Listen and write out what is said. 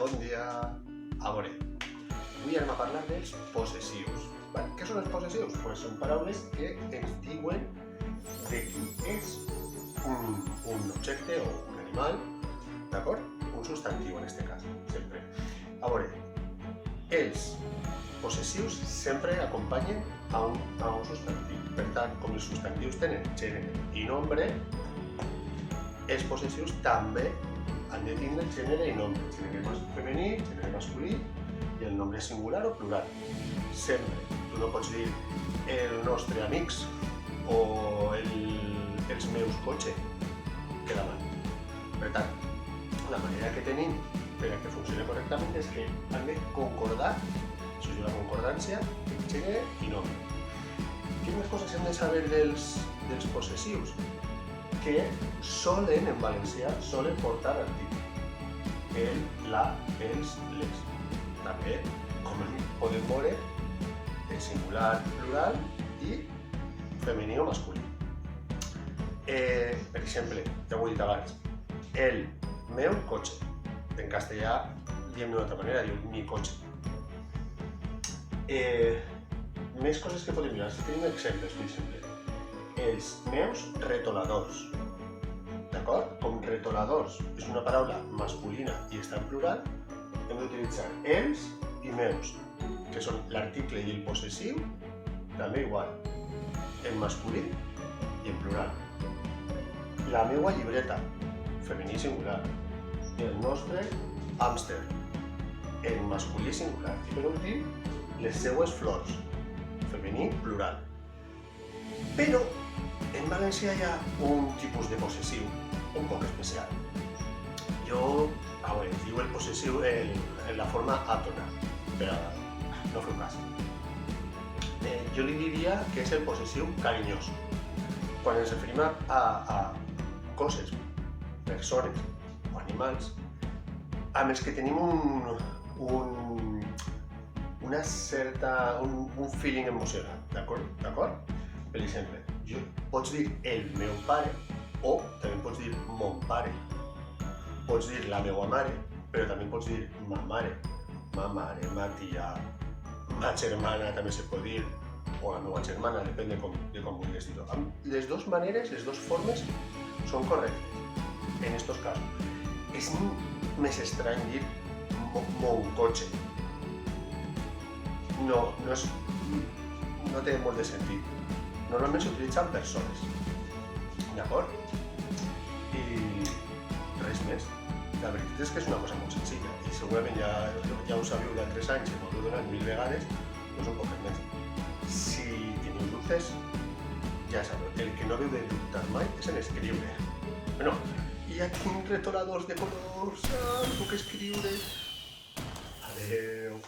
Bon dia. A veure, avui anem a parlar dels possessius. Què són els possessius? Pues són paraules que ens diuen de qui és un objecte o un animal, d'acord? Un substantiu en aquest cas, sempre. A veure, els possessius sempre acompanyen a un substantiu. Per tant, com els substantius tenen gènere i nombre, els possessius també han de tindre gènere i nombre, gènere femení, gènere masculí i el nombre singular o plural. Sempre. Tu no pots dir els nostres amics o els meus cotxes, queda mal. Per tant, la manera que tenim per a que funcioni correctament és que han de concordar, això és una concordància, gènere i nombre. Quines coses hem de saber dels possessius? Que solen, en valencià, solen portar article. El, la, els, les. També, com podem veure, el singular, plural i femení o masculí. Per exemple, ja ho he dit abans, el meu cotxe. En castellà diem d'una altra manera, diu mi cotxe. Més coses que podem mirar, si tenim exemples, per exemple. Els meus retoladors, d'acord? Com retoladors és una paraula masculina i està en plural, hem d'utilitzar els i meus, que són l'article i el possessiu, també igual, en masculí i en plural. La meua llibreta, femení singular, i el nostre hàmster, en masculí singular. I per últim, les seues flors, femení plural. Però en valencià hi ha un tipus de possessiu un poc especial. Es diu el possessiu en la forma àtona, però no feu cas. Jo li diria que és el possessiu carinyós. Quan ens referim a coses, persones o animals, amb els que tenim un feeling emocional, d'acord? Per exemple, pots dir el meu pare o també pots dir mon pare. Pots dir la meva mare, però també pots dir ma mare, ma tia, ma germana també se pot dir, o la meva germana, depèn de com vulguis dir-ho. Les dues maneres, les dues formes són correctes en aquests casos. És més estrany dir mon cotxe. No té molt de sentit. Normalment s'utilitzen persones, d'acord? I res més. La veritat és que és una cosa molt senzilla i segurament ja ho sabeu d'altres anys i m'ho heu donat 1000 vegades, doncs un poc més. Si teniu dubtes, ja sabeu, el que no heu de dubtar mai és en escriure. Bueno, hi ha quins retoladors de colors, puc escriure. Adeu.